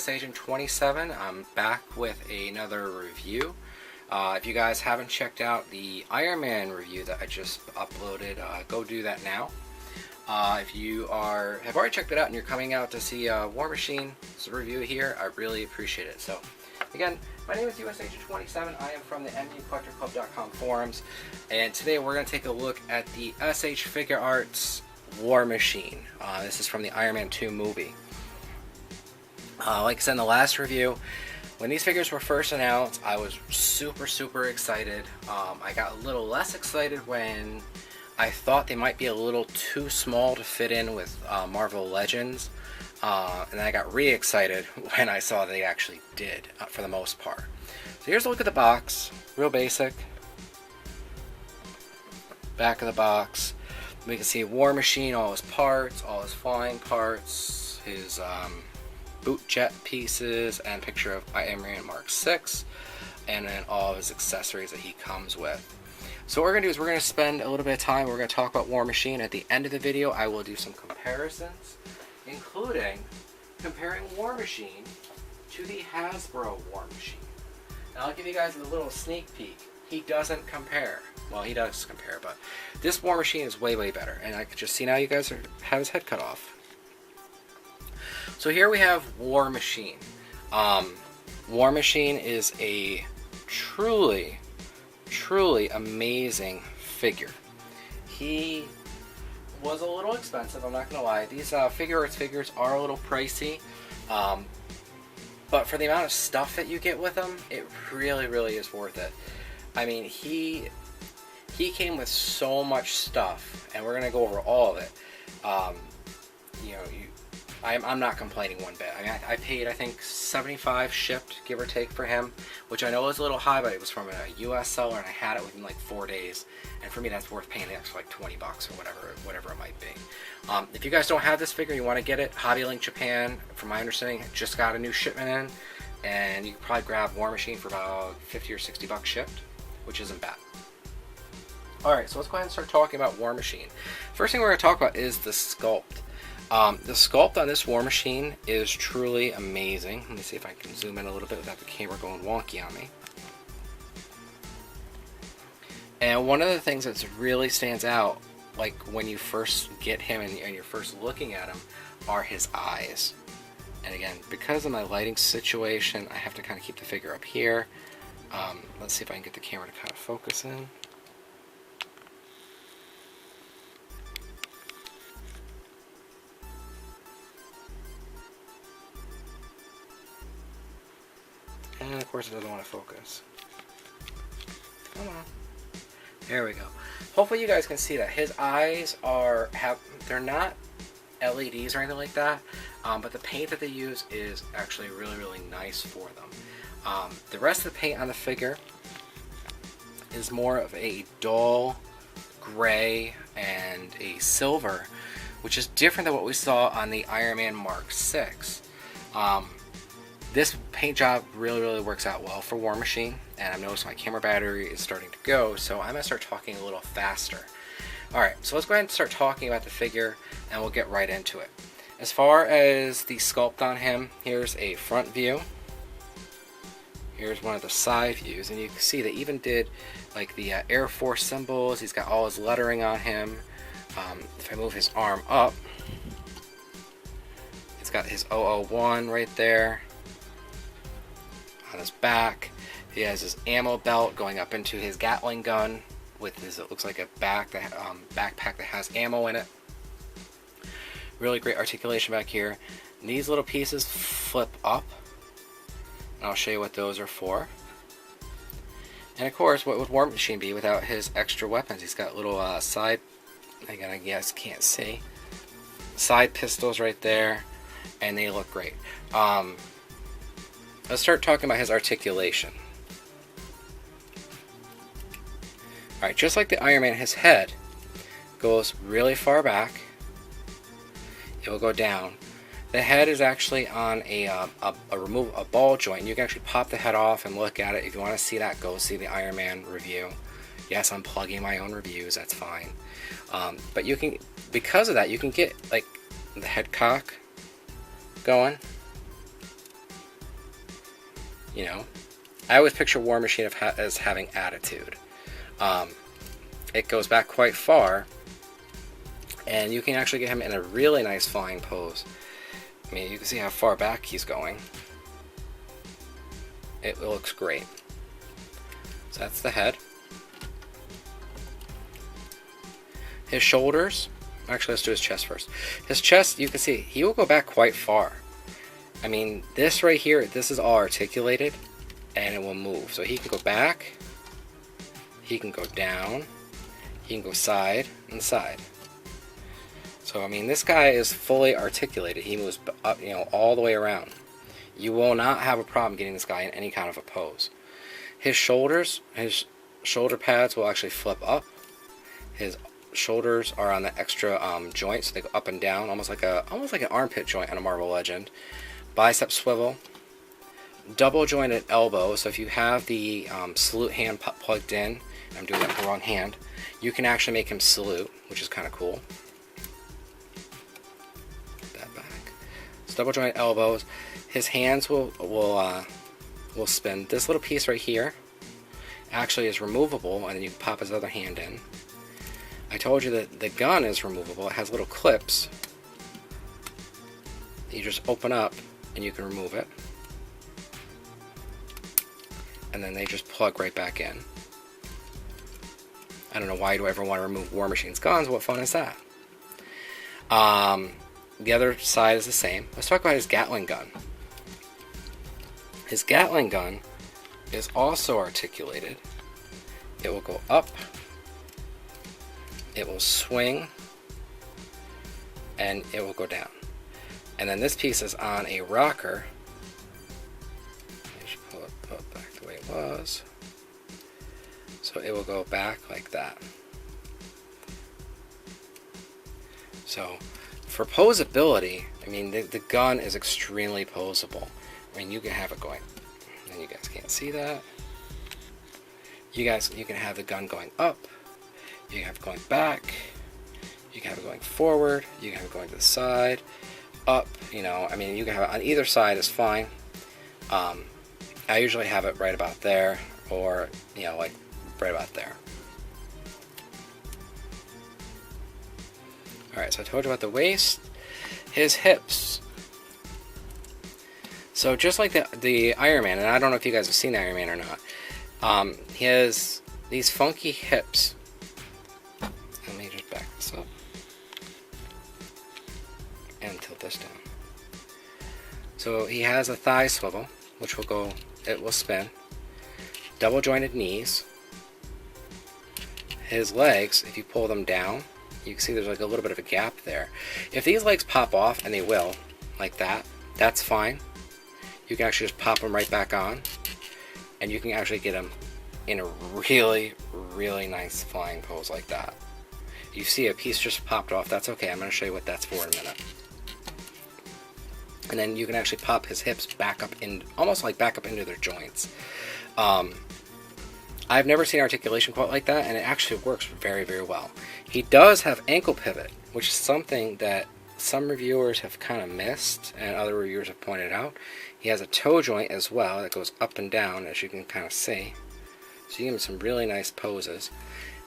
Agent 27. I'm back with another review. If you guys haven't checked out the Iron Man review that I just uploaded, go do that now. If you have already checked it out and you're coming out to see War Machine's review here, I really appreciate it. So, again, my name is US Agent 27. I am from the MUCollectorClub.com forums, and today we're going to take a look at the SH Figuarts War Machine. This is from the Iron Man 2 movie. Like I said in the last review, when these figures were first announced, I was super excited. I got a little less excited when I thought they might be a little too small to fit in with Marvel Legends. And then I got re-excited when I saw they actually did, for the most part. So here's a look at the box. Real basic. Back of the box. We can see War Machine, all his parts, all his flying parts, his boot jet pieces, and a picture of Iron Man Mark 6, and then all of his accessories that he comes with. So what we're going to do is we're going to spend a little bit of time, we're going to talk about War Machine. At the end of the video, I will do some comparisons, including comparing War Machine to the Hasbro War Machine. And I'll give you guys a little sneak peek. He doesn't compare. Well, he does compare, but this War Machine is way better. And I can just see now you guys have his head cut off. So here we have War Machine. War Machine is a truly amazing figure. He was a little expensive, I'm not going to lie. These Figuarts figures are a little pricey. But for the amount of stuff that you get with them, it really is worth it. I mean, he came with so much stuff, and we're going to go over all of it. You know, I'm not complaining one bit. I mean, I paid, I think, $75 shipped, give or take, for him, which I know was a little high, but it was from a US seller, and I had it within like 4 days. And for me, that's worth paying the extra like $20 or whatever it might be. If you guys don't have this figure, you want to get it, Hobby Link Japan, from my understanding, just got a new shipment in, and you can probably grab War Machine for about $50 or $60 shipped, which isn't bad. Alright, so let's go ahead and start talking about War Machine. First thing we're going to talk about is the sculpt. The sculpt on this War Machine is truly amazing. Let me see if I can zoom in a little bit without the camera going wonky on me. And one of the things that really stands out, like when you first get him and you're first looking at him, are his eyes. And again, because of my lighting situation, I have to kind of keep the figure up here. Let's see if I can get the camera to kind of focus in. And of course it doesn't want to focus. Come on. There we go. Hopefully you guys can see that. His eyes they're not LEDs or anything like that, but the paint that they use is actually really nice for them. The rest of the paint on the figure is more of a dull gray and a silver, which is different than what we saw on the Iron Man Mark 6. This paint job really works out well for War Machine, and I've noticed my camera battery is starting to go, so I'm going to start talking a little faster. Alright, so let's go ahead and start talking about the figure, and we'll get right into it. As far as the sculpt on him, here's a front view. Here's one of the side views, and you can see they even did like the Air Force symbols. He's got all his lettering on him. If I move his arm up, he's got his 001 right there. On his back, he has his ammo belt going up into his Gatling gun with his, it looks like a backpack that has ammo in it. Really great articulation back here. And these little pieces flip up, and I'll show you what those are for. And of course, what would War Machine be without his extra weapons? He's got little side, again, I guess can't see, side pistols right there, and they look great. Let's start talking about his articulation. Alright, just like the Iron Man, his head goes really far back. It will go down. The head is actually on a ball joint. You can actually pop the head off and look at it. If you want to see that, go see the Iron Man review. Yes, I'm plugging my own reviews, that's fine. But you can, because of that, you can get like the head cock going. You know, I always picture War Machine as having attitude. It goes back quite far, and you can actually get him in a really nice flying pose. I mean, you can see how far back he's going. It looks great. So that's the head. His shoulders, actually let's do his chest first. His chest, you can see, he will go back quite far. I mean, this right here, this is all articulated, and it will move. So he can go back, he can go down, he can go side and side. So I mean, this guy is fully articulated. He moves up, you know, all the way around. You will not have a problem getting this guy in any kind of a pose. His shoulders, his shoulder pads will actually flip up. His shoulders are on the extra joint, so they go up and down, almost like an armpit joint on a Marvel Legend. Bicep swivel, double jointed elbow. So if you have the salute hand plugged in, I'm doing that with the wrong hand, you can actually make him salute, which is kind of cool. Put that back. So double jointed elbows. His hands will spin. This little piece right here actually is removable, and then you can pop his other hand in. I told you that the gun is removable. It has little clips. You just open up and you can remove it. And then they just plug right back in. I don't know why you ever want to remove War Machine's guns. What fun is that? The other side is the same. Let's talk about his Gatling gun. His Gatling gun is also articulated. It will go up, it will swing, and it will go down. And then this piece is on a rocker. Just pull it back the way it was. So it will go back like that. So for posability, I mean, the gun is extremely posable. I mean, you can have it going, and you guys can't see that. You can have the gun going up, you can have it going back, you can have it going forward, you can have it going to the side, up, you know, I mean, you can have it on either side is fine. I usually have it right about there, or, you know, like right about there. Alright, so I told you about the waist. His hips. So just like the Iron Man, and I don't know if you guys have seen the Iron Man or not, he has these funky hips. Let me just back this up and tilt this down. So he has a thigh swivel, which will go, it will spin. Double jointed knees. His legs, if you pull them down, you can see there's like a little bit of a gap there. If these legs pop off, and they will, like that, that's fine. You can actually just pop them right back on, and you can actually get them in a really, really nice flying pose like that. You see a piece just popped off, that's okay. I'm going to show you what that's for in a minute. And then you can actually pop his hips back up in, almost like back up into their joints. I've never seen articulation quite like that, and it actually works very, very well. He does have ankle pivot, which is something that some reviewers have kind of missed, and other reviewers have pointed out. He has a toe joint as well that goes up and down, as you can kind of see. So you give him some really nice poses.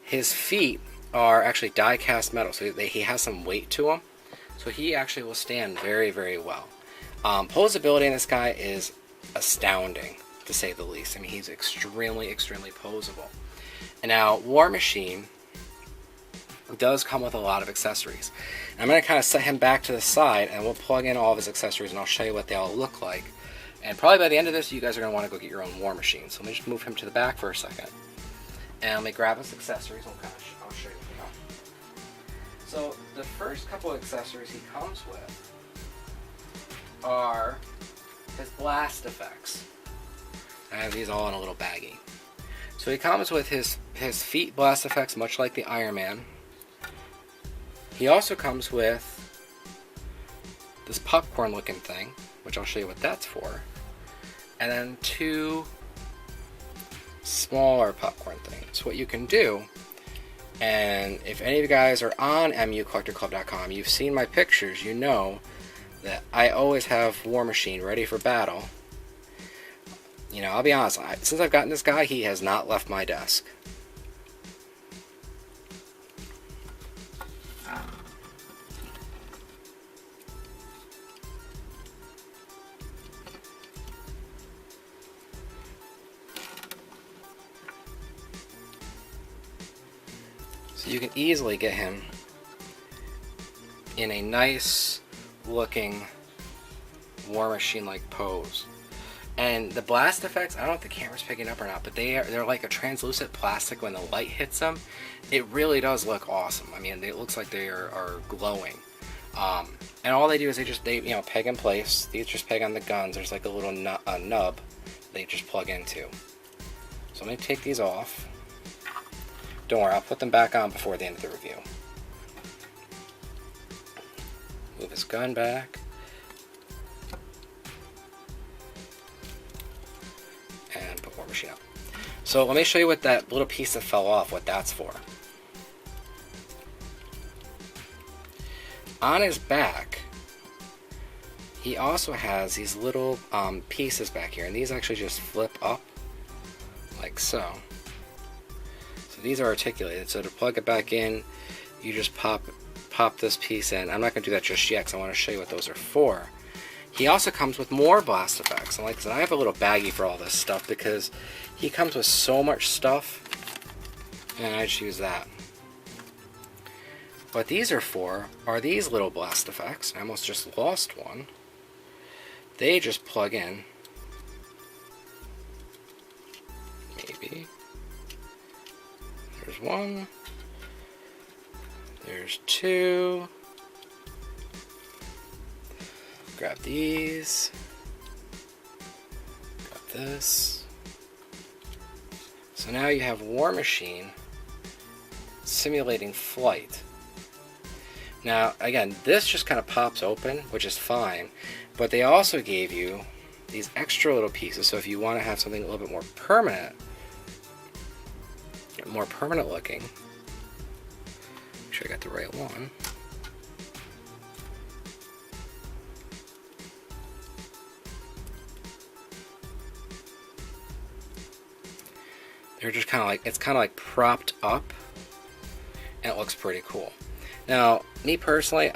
His feet are actually die-cast metal, so he has some weight to him. So he actually will stand very, very well. Posability in this guy is astounding, to say the least. I mean, he's extremely, extremely posable. And now, War Machine does come with a lot of accessories. I'm going to kind of set him back to the side, and we'll plug in all of his accessories, and I'll show you what they all look like. And probably by the end of this, you guys are going to want to go get your own War Machine. So let me just move him to the back for a second. And let me grab his accessories, and I'll show you what they are. So the first couple of accessories he comes with are his blast effects. I have these all in a little baggie. So he comes with his feet blast effects, much like the Iron Man. He also comes with this popcorn looking thing, which I'll show you what that's for. And then two smaller popcorn things. What you can do, and if any of you guys are on mucollectorclub.com, you've seen my pictures, you know that I always have War Machine ready for battle. You know, I'll be honest, since I've gotten this guy, he has not left my desk. So you can easily get him in a nice looking War Machine like pose. And the blast effects, I don't know if the camera's picking up or not, but they're like a translucent plastic. When the light hits them, it really does look awesome. I mean, it looks like they are glowing. And all they do is they you know, peg in place. These just peg on the guns. There's like a little nub they just plug into. So let me take these off. Don't worry, I'll put them back on before the end of the review. Move his gun back. And put War Machine up. So let me show you what that little piece that fell off, what that's for. On his back, he also has these little pieces back here, and these actually just flip up like so. So these are articulated, so to plug it back in, you just pop this piece in. I'm not going to do that just yet because I want to show you what those are for. He also comes with more blast effects, and like I said, I have a little baggie for all this stuff because he comes with so much stuff, and I just use that. What these are for are these little blast effects. I almost just lost one. They just plug in. Maybe. There's one. There's two. Grab these. Grab this. So now you have War Machine simulating flight. Now, again, this just kind of pops open, which is fine, but they also gave you these extra little pieces, so if you want to have something a little bit more permanent looking, make sure I got the right one. They're just kind of like, it's kind of like propped up, and it looks pretty cool. Now, me personally,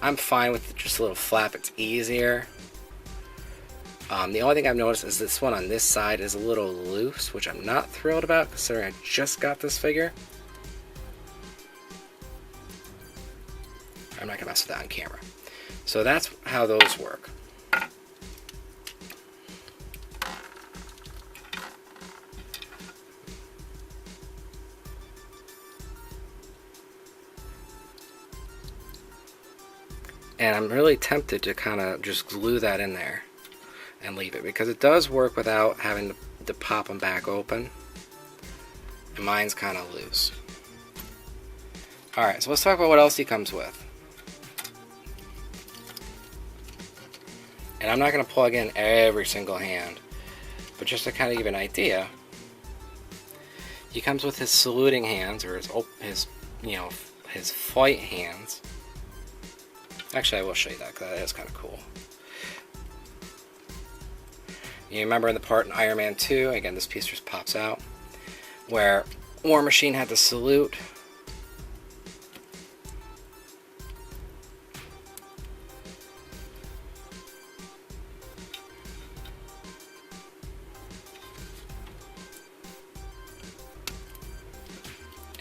I'm fine with just a little flap. It's easier. The only thing I've noticed is this one on this side is a little loose, which I'm not thrilled about considering I just got this figure. I'm not going to mess with that on camera. So that's how those work. And I'm really tempted to kind of just glue that in there and leave it, because it does work without having to pop them back open. And mine's kind of loose. Alright, so let's talk about what else he comes with. And I'm not going to plug in every single hand, but just to kind of give an idea, he comes with his saluting hands, or his fight hands. Actually, I will show you that because that is kind of cool. You remember in the part in Iron Man 2, again, this piece just pops out, where War Machine had the salute.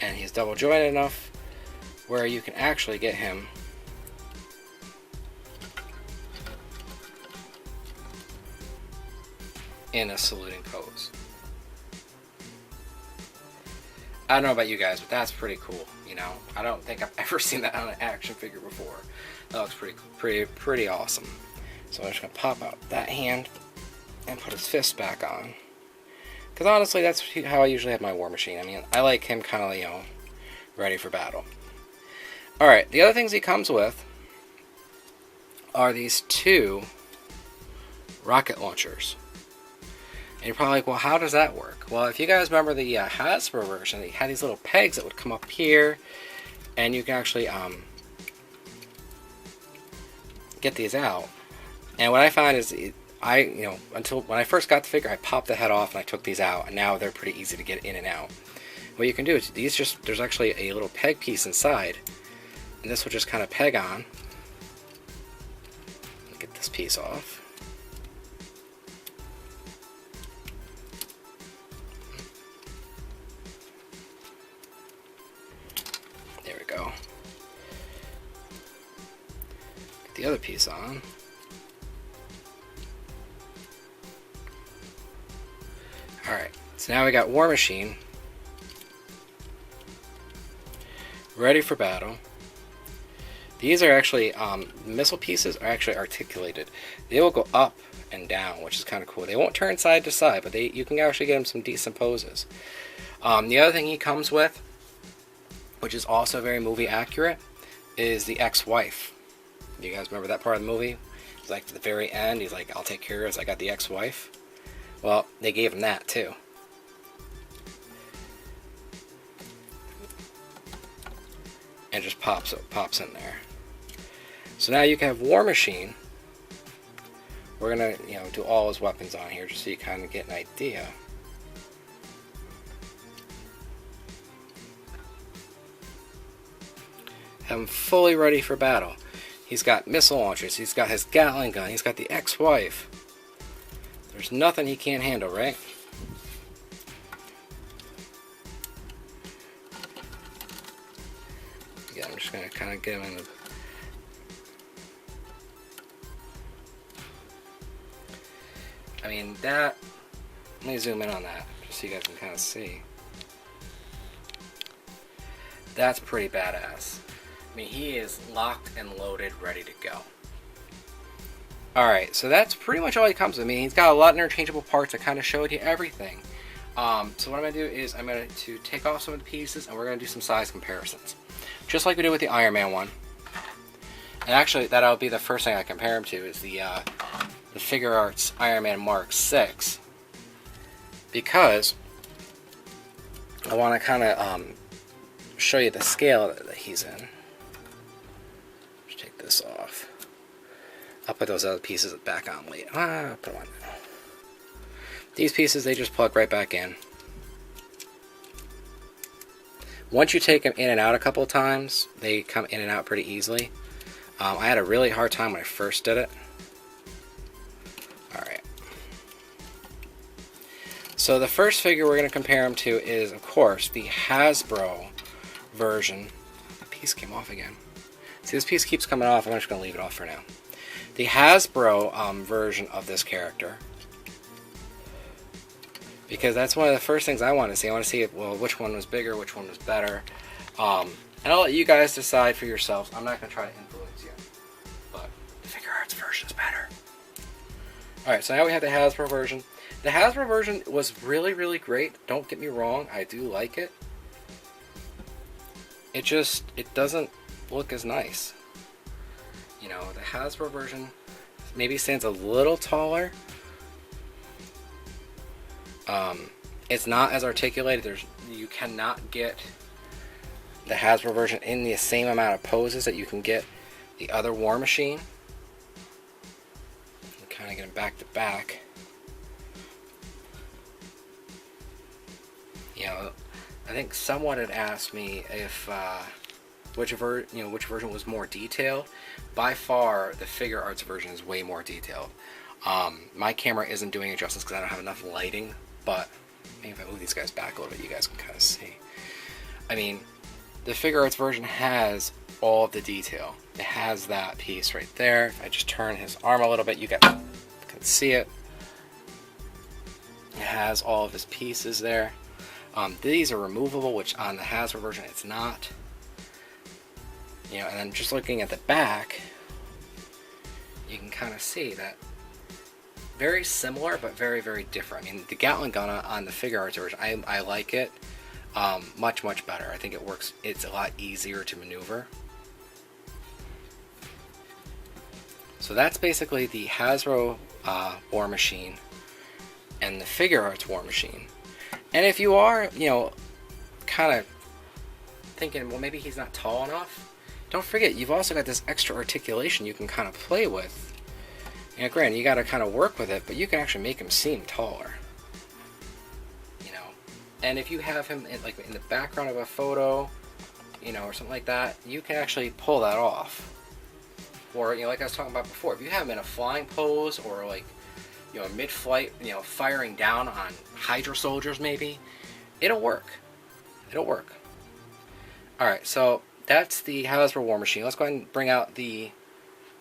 And he's double jointed enough where you can actually get him in a saluting pose. I don't know about you guys, but that's pretty cool. You know, I don't think I've ever seen that on an action figure before. That looks pretty awesome. So I'm just gonna pop out that hand and put his fist back on. Because honestly, that's how I usually have my War Machine. I mean, I like him kind of, ready for battle. All right, the other things he comes with are these two rocket launchers. And you're probably like, well, how does that work? Well, if you guys remember the a.c.b.a version, they had these little pegs that would come up here, and you can actually get these out. And what I find is until when I first got the figure, I popped the head off and I took these out, and now they're pretty easy to get in and out. What you can do is there's actually a little peg piece inside, and this will just kind of peg on. Get this piece off. There we go. Get the other piece on. Alright, so now we got War Machine ready for battle. These are actually, missile pieces are actually articulated. They will go up and down, which is kind of cool. They won't turn side to side, but you can actually get them some decent poses. The other thing he comes with, which is also very movie accurate, is the ex-wife. Do you guys remember that part of the movie? It's like at the very end, he's like, I'll take care of this, I got the ex-wife. Well, they gave him that too. And just pops in there. So now you can have War Machine. We're gonna, do all his weapons on here just so you kind of get an idea. Have him fully ready for battle. He's got missile launchers. He's got his Gatling gun. He's got the ex-wife. There's nothing he can't handle, right? Yeah, I'm just going to kind of get him in the... I mean, that... Let me zoom in on that, just so you guys can kind of see. That's pretty badass. I mean, he is locked and loaded, ready to go. Alright, so that's pretty much all he comes with. I mean, he's got a lot of interchangeable parts that kind of showed you everything. So what I'm going to do is I'm going to take off some of the pieces and we're going to do some size comparisons. Just like we did with the Iron Man one. And actually, that'll be the first thing I compare him to is the Figuarts Iron Man Mark 6. Because I want to kind of show you the scale that he's in. Just take this off. I'll put those other pieces back on later. Put them on now. These pieces, they just plug right back in. Once you take them in and out a couple of times, they come in and out pretty easily. I had a really hard time when I first did it. Alright. So the first figure we're going to compare him to is, of course, the Hasbro version. The piece came off again. See, this piece keeps coming off. I'm just going to leave it off for now. The Hasbro version of this character, because that's one of the first things I want to see. I want to see, well, which one was bigger, which one was better, and I'll let you guys decide for yourselves. I'm not going to try to influence you, but the Figuarts version is better. Alright, so now we have the Hasbro version. The Hasbro version was really, really great. Don't get me wrong, I do like it. It doesn't look as nice. The Hasbro version maybe stands a little taller. It's not as articulated. You cannot get the Hasbro version in the same amount of poses that you can get the other War Machine. Kind of get them back to back. I think someone had asked me if which version was more detailed. By far, the Figuarts version is way more detailed. My camera isn't doing it justice because I don't have enough lighting, but maybe if I move these guys back a little bit, you guys can kind of see. I mean, the Figuarts version has all of the detail. It has that piece right there. If I just turn his arm a little bit, you guys can see it. It has all of his pieces there. These are removable, which on the Hasbro version it's not. And then just looking at the back, you can kind of see that very similar, but very, very different. I mean, the Gatling gun on the Figuarts version, I like it much, much better. I think it works. It's a lot easier to maneuver. So that's basically the Hasbro War Machine and the Figuarts War Machine. And if you are, kind of thinking, well, maybe he's not tall enough, don't forget, you've also got this extra articulation you can kind of play with. You know, granted, you got to kind of work with it, but you can actually make him seem taller. You know, and if you have him in, like in the background of a photo, you know, or something like that, you can actually pull that off. Or, you know, like I was talking about before, if you have him in a flying pose or like, you know, mid-flight, you know, firing down on Hydra soldiers maybe, it'll work. It'll work. Alright, so that's the Hasbro War Machine. Let's go ahead and bring out the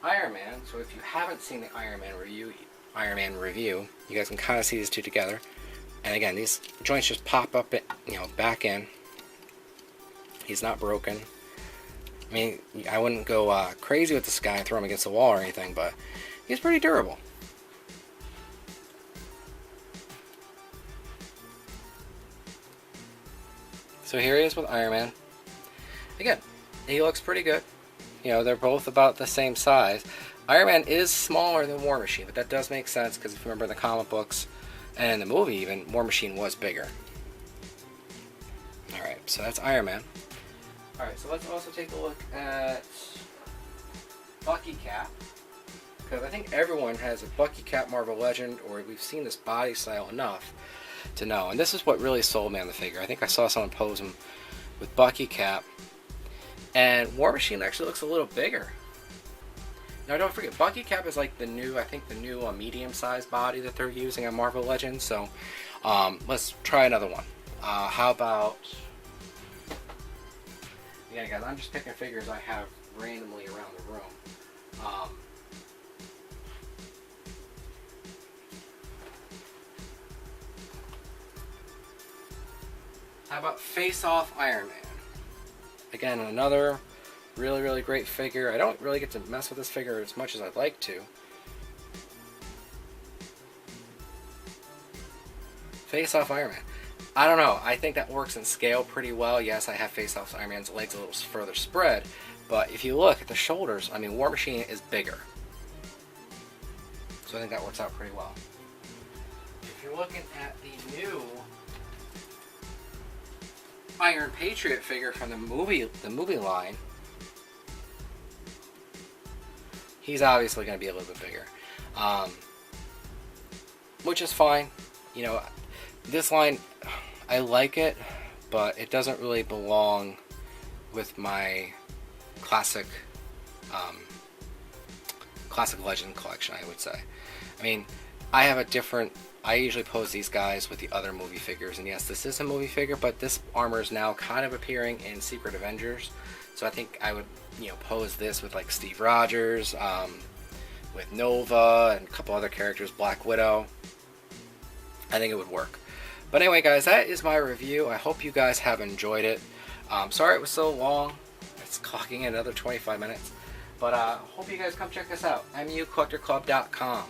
Iron Man. So if you haven't seen the Iron Man review, you guys can kind of see these two together. And again, these joints just pop up, you know, back in. He's not broken. I mean, I wouldn't go crazy with this guy and throw him against the wall or anything, but he's pretty durable. So here he is with Iron Man. Again, he looks pretty good. You know, they're both about the same size. Iron Man is smaller than War Machine, but that does make sense because if you remember in the comic books and in the movie even, War Machine was bigger. Alright, so that's Iron Man. Alright, so let's also take a look at Bucky Cap. Because I think everyone has a Bucky Cap Marvel Legend, or we've seen this body style enough to know. And this is what really sold me on the figure. I think I saw someone pose him with Bucky Cap. And War Machine actually looks a little bigger. Now don't forget, Bucky Cap is like the new, I think the new medium-sized body that they're using on Marvel Legends. So let's try another one. How about... Again, guys, I'm just picking figures I have randomly around the room. How about Face Off Iron Man? Again, another really, really great figure. I don't really get to mess with this figure as much as I'd like to. Face Off Iron Man. I don't know. I think that works in scale pretty well. Yes, I have Face Off Iron Man's legs a little further spread, but if you look at the shoulders, I mean, War Machine is bigger. So I think that works out pretty well. If you're looking at the new Iron Patriot figure from the movie line, he's obviously going to be a little bit bigger, which is fine. You know, this line, I like it, but it doesn't really belong with my classic Legend collection, I would say. I mean, I usually pose these guys with the other movie figures, and yes, this is a movie figure, but this armor is now kind of appearing in Secret Avengers, so I think I would, you know, pose this with like Steve Rogers, with Nova, and a couple other characters, Black Widow. I think it would work. But anyway, guys, that is my review. I hope you guys have enjoyed it. Sorry it was so long. It's clocking in another 25 minutes. But hope you guys come check us out. MUCollectorClub.com.